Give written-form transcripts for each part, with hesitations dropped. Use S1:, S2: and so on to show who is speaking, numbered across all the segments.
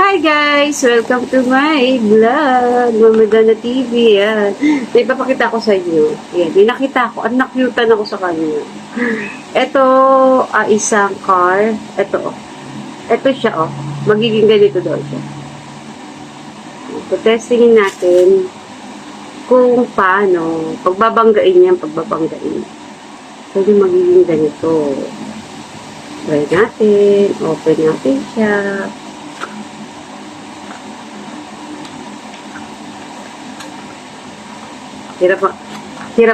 S1: Hi guys! Welcome to my vlog, Mamadana TV. Yan. May papakita ko sa inyo. Yan. May nakita ko at nakyutan ako sa kanya. Ito, isang car. Ito, oh. Ito siya, oh. Magiging ganito daw siya. So, testingin natin kung paano. Pagbabanggain yan, pagbabanggain. So, yung magiging ganito. Try natin. Open natin siya. Hirap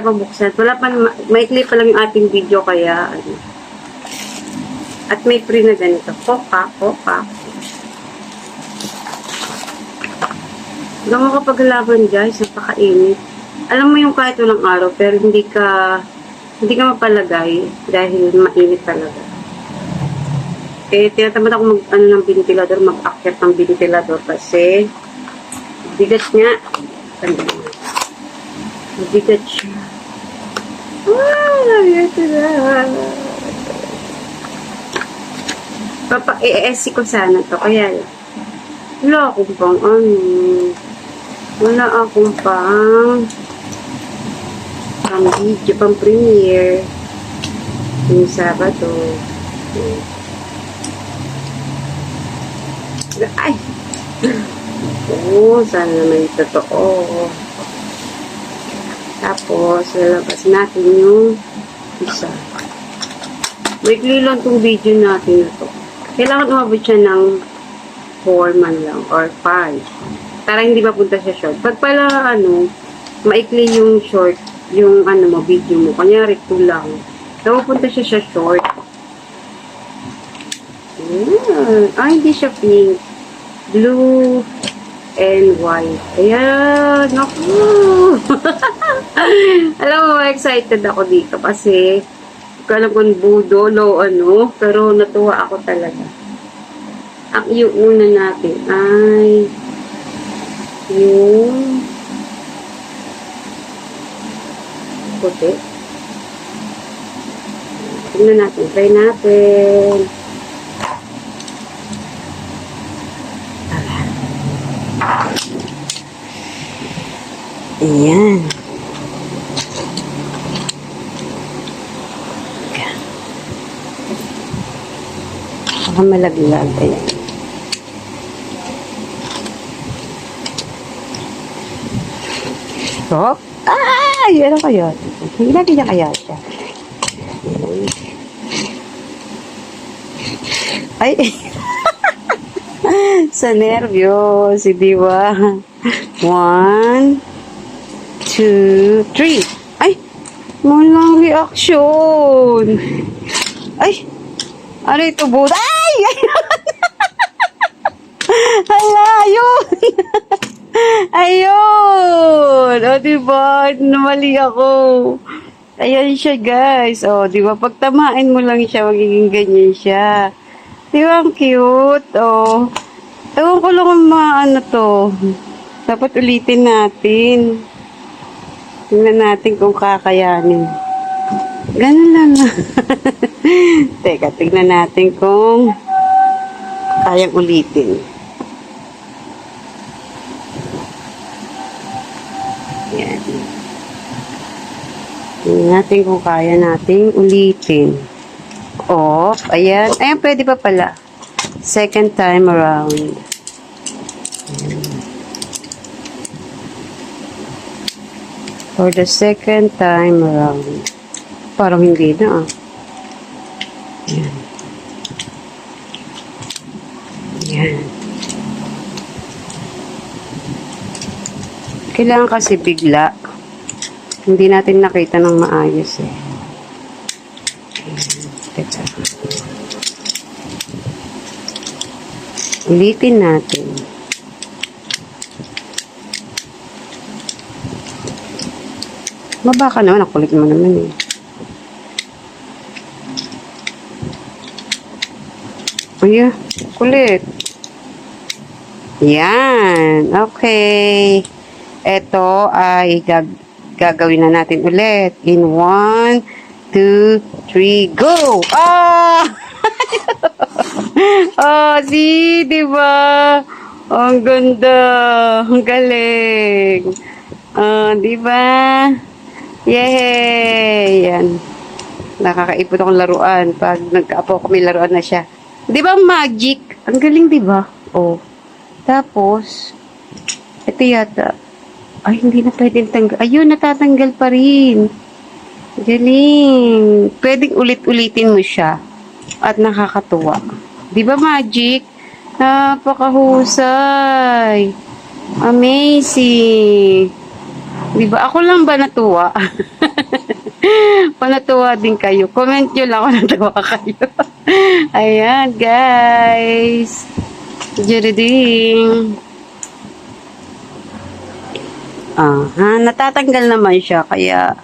S1: pa buksan. Wala pa, maikli pa lang yung ating video kaya, ano. At may free na ganito. Poka. Hanggang makapaglaban guys, napakainit. Alam mo yung kahit walang araw, pero hindi ka mapalagay dahil mainit talaga. Eh, tinatamad ako ng ventilador, mag-akyat ng ventilador kasi bigat nga. Mabigat siya. Ito na. Papa-ESC ko sana to. Kaya, wala akong pang video, pang premiere. Yung Sabado. Ay! Sana may totoo. Tapos, lalabas natin yung isa. Maikli lang itong video natin na to. Kailangan umabot siya ng 4 man lang or 5. Para hindi mapunta sa short. Pag pala, maikli yung short, yung video mo. Kanyari, 2 lang. So, mapunta siya sa short. Hindi siya pink. Blue and white. Ayan. Naku. Alam mo, excited ako dito kasi alam kong budolo, pero natuwa ako talaga. Yung una natin ay yung puti. Tingnan natin. Try natin. Ayan. Baka malaglag. Ayan. So, ano kaya? Lagi niya kaya siya. Ay! Sa nervyos, di ba? 1, 2, 3. Ay! Walang reaction. Ay! Ano ito, Buda? Ay! Hala, ayun! Ayun! O, diba? Namali ako. Ayan siya, guys. O, diba? Pag tamain mo lang siya, magiging ganyan siya. Diba? Ang cute. O. Ewan ko lang kung to. Dapat ulitin natin. Tingnan natin kung kakayanin. Ganun lang. Teka, tingnan natin kung kayang ulitin. Yan. Tingnan natin kung kaya nating ulitin. Off. Ayan. Ayan, pwede pa pala. Second time around. For the second time around. Parang hindi na, Yan. Yan. Kailangan kasi bigla. Hindi natin nakita ng maayos, Teka. Ulitin natin. Mabaka naman. Nakulit mo naman, Ayan, kulit. Yan. Okay. Ito ay gagawin na natin ulit. In 1, 2, 3, go! Oh, see, diba? Ang ganda. Ang galing. Di ba? Yay! Yan. Nakakaipon akong laruan. Pag nagkaapo ko, may laruan na siya. Di ba magic? Ang galing, di ba? Oh. Tapos, ito yata. Ay, hindi na pwedeng tanggal. Ayun, natatanggal pa rin. Galing. Pwedeng ulit-ulitin mo siya. At nakakatuwa. Di ba magic? Napakahusay. Amazing. Di ba? Ako lang ba natuwa? Panatuwa din kayo. Comment nyo lang kung natawa kayo. Ayan, guys. Juriding. Natatanggal naman siya. Kaya,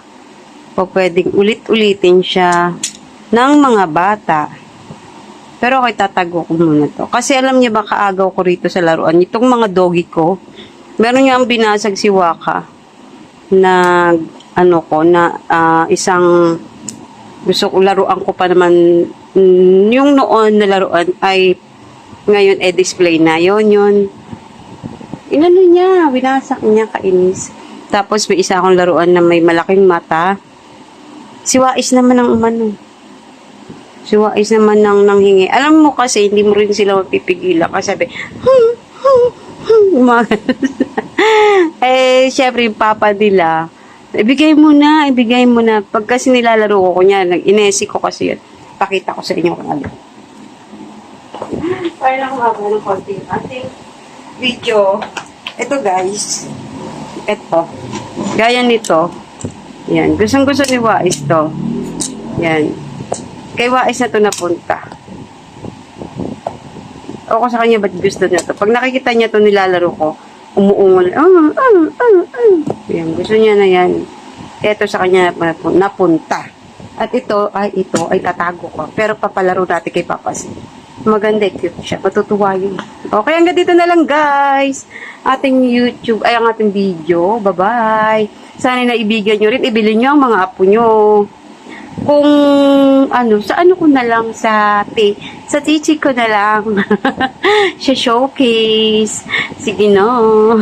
S1: pwedeng ulit-ulitin siya ng mga bata. Pero ako itatago ko muna to. Kasi alam niya ba kaagaw ko rito sa laruan. Itong mga doggy ko, meron niya ang binasag si Waka na isang gusto ko laruan ko pa naman yung noon na laruan ay ngayon display na yun inano niya, winasak niya, kainis. Tapos may isa akong laruan na may malaking mata. Si Wais naman ang si Wais naman ang nanghingi. Alam mo kasi hindi mo rin sila mapipigilan kasi sabi syempre yung papa nila, ibigay mo na. Pag kasi nilalaro ko niya, inesi ko kasi yun. Pakita ko sa inyo kung ano. Para lang mababa ng konti ating video. Ito guys. Ito. Gaya nito. Yan. Gustong-gusto ni Wais to. Yan. Kay Wais na to napunta. Ako sa kanya, ba't gusto niya to? Pag nakikita niya to nilalaro ko, umuungol. Yan, gusto niya na yan. Ito sa kanya napunta. At ito ay tatago ko. Pero papalaro natin kay Papa C. Maganda, cute siya. Matutuwa yun. Okay, hanggang dito na lang guys. Ating YouTube, ang ating video. Bye-bye. Sana naibigan nyo rin. Ibili nyo ang mga apo nyo. Kung sa ko na lang sa chichi ko na lang. Sa showcase. Sige no.